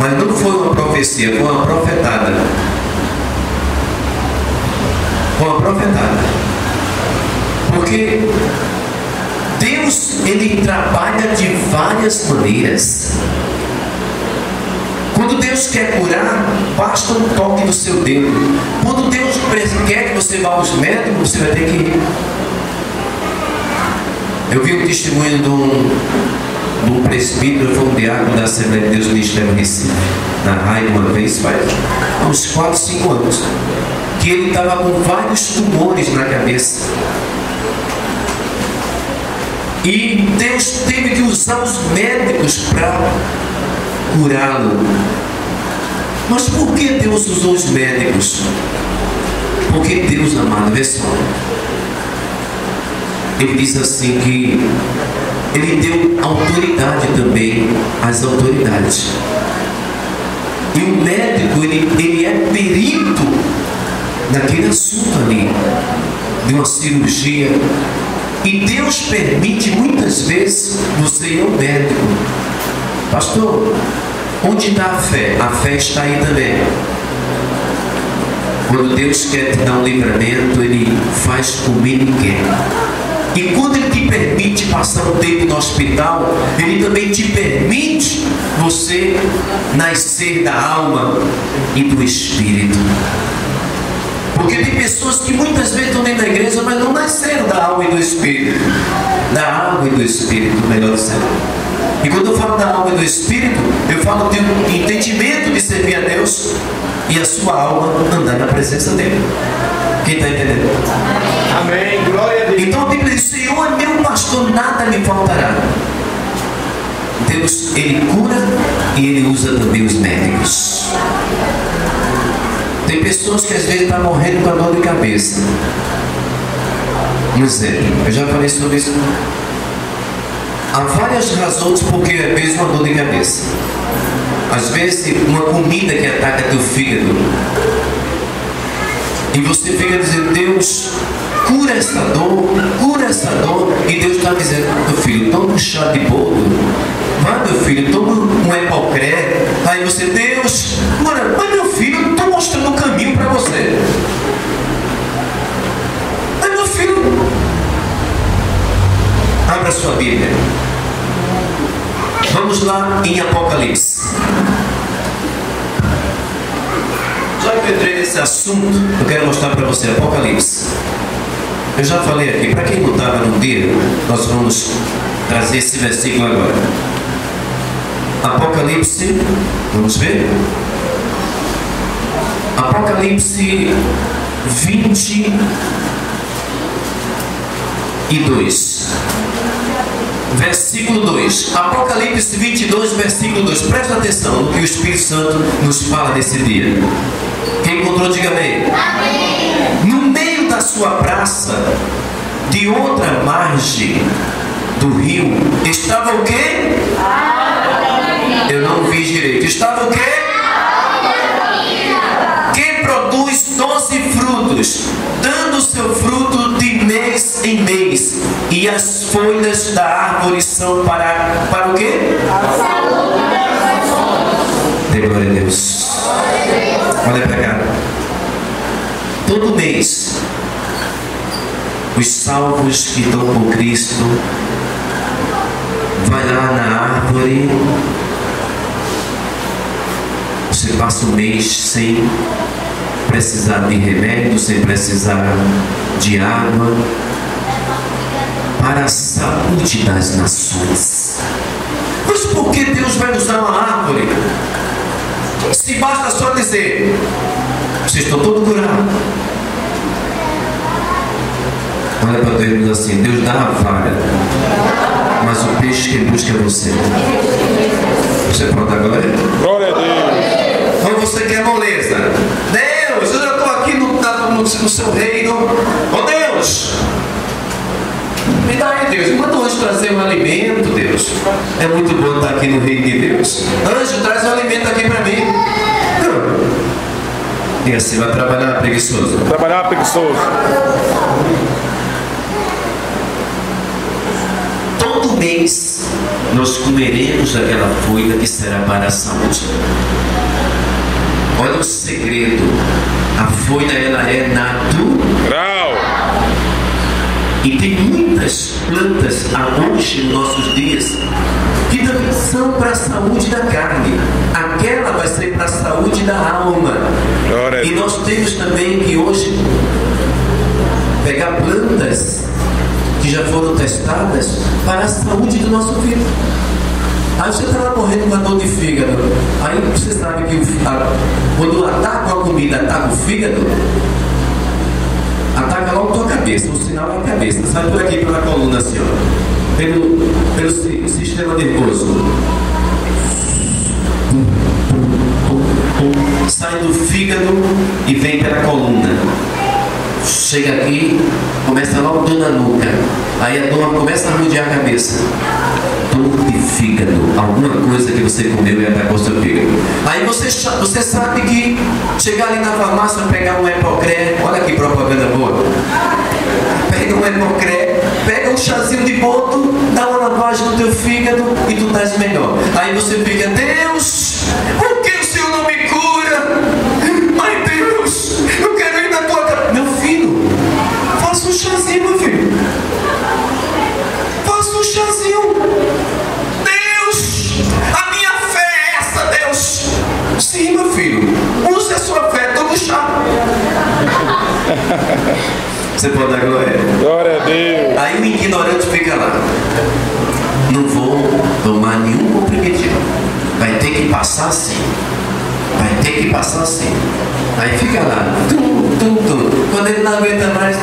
Mas não foi uma profecia, foi uma profetada. Foi uma profetada. Porque Deus, Ele trabalha de várias maneiras. Quando Deus quer curar, basta um toque do seu dedo. Quando Deus quer que você vá aos médicos, você vai ter que ir. Eu vi um testemunho de um presbítero, foi um diácono da Assembleia de Deus Ministério Recife, na RAI uma vez, faz uns 4, 5 anos, que ele estava com vários tumores na cabeça. E Deus teve que usar os médicos para curá-lo. Mas por que Deus usou os médicos? Porque Deus, amado, vê só, Ele diz assim que Ele deu autoridade também às autoridades. E o médico, ele é perito naquele assunto ali, de uma cirurgia. E Deus permite muitas vezes você ir ao médico. Pastor, onde está a fé? A fé está aí também. Quando Deus quer te dar um livramento, Ele faz como Ele quer. E quando Ele te permite passar um tempo no hospital, Ele também te permite você nascer da alma e do espírito. Porque tem pessoas que muitas vezes estão dentro da igreja, mas não nasceram da alma e do espírito. Da alma e do espírito, melhor dizendo. E quando eu falo da alma e do espírito, eu falo de um entendimento de servir a Deus e a sua alma andar na presença dEle. Quem está entendendo? Amém, glória a Deus. Então a Bíblia diz: Senhor é meu pastor, nada me faltará. Deus, Ele cura e Ele usa também os médicos. Tem pessoas que às vezes estão morrendo com a dor de cabeça. Um exemplo, eu já falei sobre isso. Há várias razões porque é mesmo uma dor de cabeça. Às vezes uma comida que ataca teu fígado. E você fica dizendo: Deus, cura essa dor, cura essa dor. E Deus está dizendo: meu filho, toma um chá de boldo. Vai, meu filho, toma um epocré. Aí você: Deus, cura. Mas meu filho, eu estou mostrando o caminho para você. Mas meu filho, abra sua Bíblia. Vamos lá em Apocalipse. Já que eu entrei nesse assunto, eu quero mostrar para você Apocalipse. Eu já falei aqui, para quem não estava no dia, nós vamos trazer esse versículo agora. Apocalipse, vamos ver? Apocalipse 22. Versículo 2. Apocalipse 22, versículo 2. Presta atenção no que o Espírito Santo nos fala nesse dia. Quem encontrou, diga amém. Amém. No meio da sua praça, de outra margem do rio, estava o quê? Eu não vi direito. Estava o quê? Que produz 12 frutos, dando seu fruto de mês em mês, e as folhas da árvore são para o quê? Dê glória a Deus. Olha para cá. Todo mês, os salvos que estão com Cristo vai lá na árvore. Você passa um mês sem precisar de remédio, sem precisar de água, para a saúde das nações. Mas por que Deus vai usar uma árvore? Se basta só dizer: vocês estão todos curados. Olha para Deus e diz assim: Deus dá a vara, mas o peixe que busca é você. Você pronto agora? Glória a Deus. Ou você quer moleza? Deus, eu já estou aqui no seu reino. Oh Deus, me dá aí, Deus. Manda o anjo trazer um alimento, Deus. É muito bom estar aqui no reino de Deus. Anjo, traz um alimento aqui para mim. Não. E assim, vai trabalhar preguiçoso. Trabalhar preguiçoso. Todo mês nós comeremos daquela folha que será para a saúde. Olha o segredo. A folha, ela é natural. E tem muitas plantas hoje nos nossos dias que também são para a saúde da carne. Aquela vai ser para a saúde da alma. E nós temos também que hoje pegar plantas que já foram testadas para a saúde do nosso filho. Aí você está lá morrendo com a dor de fígado. Aí você sabe que quando ataca a comida, ataca o fígado, ataca logo a tua cabeça. O sinal é a cabeça. Sai por aqui pela coluna assim, ó. Pelo sistema nervoso. Sai do fígado e vem pela coluna. Chega aqui, começa logo dor na nuca. Aí a dor começa a rodear a cabeça. Dor de fígado. Alguma coisa que você comeu e atacou seu fígado. Aí você sabe que chegar ali na farmácia, pegar um Epocré. Olha que propaganda boa. Pega um Epocré, pega um chazinho de boto, dá uma lavagem no teu fígado e tu estás melhor. Aí você fica: Deus, por que o Senhor não me cura? Ai Deus, eu quero ir na tua casa. Meu filho, faça um chazinho, meu filho. Faça um chazinho. Deus, a minha fé é essa, Deus. Sim, meu filho, use a sua fé, toma o chá. Você pode dar glória? Glória a Deus. Aí o ignorante fica lá: não vou tomar nenhum comprimido. Vai ter que passar assim. Vai ter que passar assim. Aí fica lá. Quando ele não aguenta mais,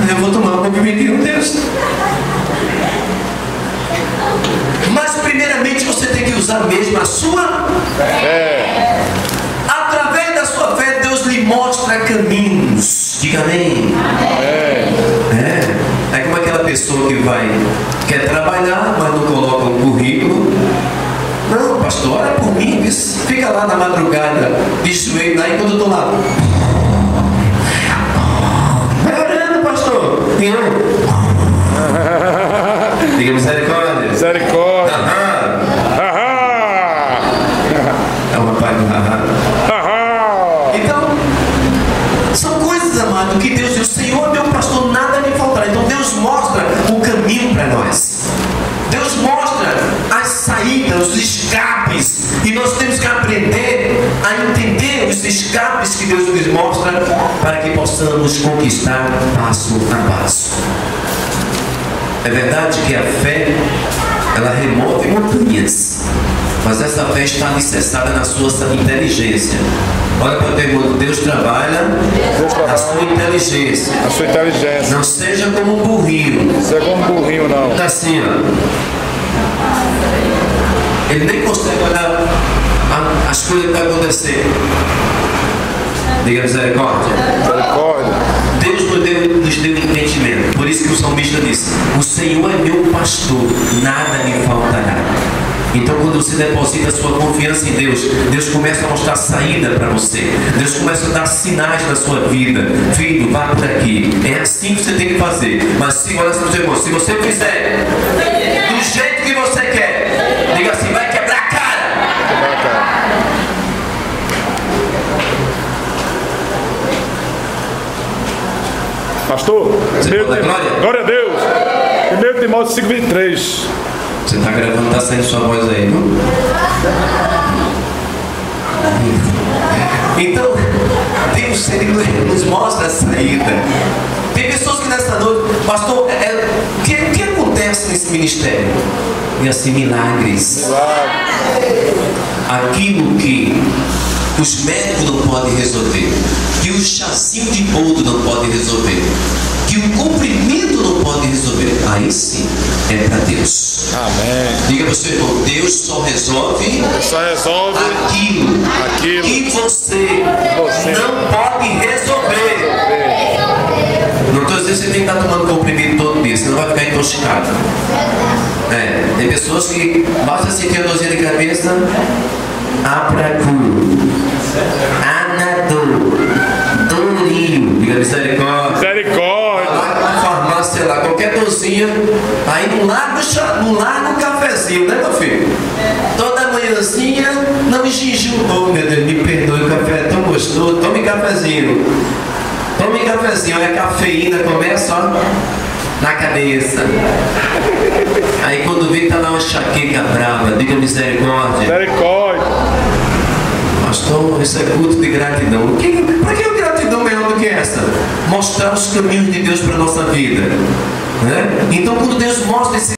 eu vou tomar um comprimido, Deus. Mas primeiramente você tem que usar mesmo a sua fé. Através da sua fé, Deus lhe mostra caminhos. Diga amém. É como aquela pessoa que quer trabalhar, mas não coloca um currículo. Não, pastor, ora por mim. Fica lá na madrugada, de joelho lá, e quando eu estou lá, vai orando, pastor. Diga misericórdia. Misericórdia. É uma pai do Então, são coisas, amado, que Deus diz: o Senhor é meu pastor, nada me faltará. Então Deus mostra o caminho para nós. Deus mostra as saídas, os escapes. E nós temos que aprender a entender os escapes que Deus nos mostra, para que possamos conquistar passo a passo. É verdade que a fé, ela remove montanhas, mas essa fé está alicerçada na sua inteligência. Olha para o teu irmão: Deus trabalha na sua inteligência. A sua inteligência. Não seja como um burrinho. Não seja como um burrinho, não. Está assim, ó. Ele nem consegue olhar as coisas que estão acontecendo. Diga misericórdia. Misericórdia. Deus nos deu entendimento. Por isso que o salmista disse: o Senhor é meu pastor, nada me faltará. Então, quando você deposita a sua confiança em Deus, Deus começa a mostrar saída para você. Deus começa a dar sinais na sua vida. Filho, vá por aqui. É assim que você tem que fazer. Mas se olha para o seu irmão, se você fizer do jeito que você quer, diga assim: vai quebrar a cara. Pastor, glória a Deus. 1 Timóteo 5:23. Você está gravando, está saindo sua voz aí, viu? Então, Deus, Ele nos mostra a saída. Tem pessoas que nessa noite: pastor, o que acontece nesse ministério? E assim, milagres. Aquilo que os médicos não podem resolver, que o chazinho de boldo não pode resolver, que o comprimido não pode resolver, aí sim é para Deus. Amém. Diga para o seu irmão: Deus só resolve aquilo que você não pode resolver. Não estou dizendo que você tem que estar tomando comprimido todo dia, senão vai ficar intoxicado. Tem pessoas que basta sentir a dorzinha de cabeça, Apracu, Anador, Dorinho, diga misericórdia. Misericórdia. Lá na farmácia, lá, qualquer dorzinha manhãzinha, aí não larga o cafezinho, né, meu filho? Toda manhãzinha, não me jejum, meu Deus, me perdoe, o café é tão gostoso, tome cafezinho. Tome cafezinho, aí a cafeína começa, ó, na cabeça. Aí quando vê, tá lá uma enxaqueca brava, diga misericórdia. Misericórdia. Pastor, isso é culto de gratidão. Para que gratidão melhor do que essa? Mostrar os caminhos de Deus para a nossa vida, né? Então quando Deus mostra esse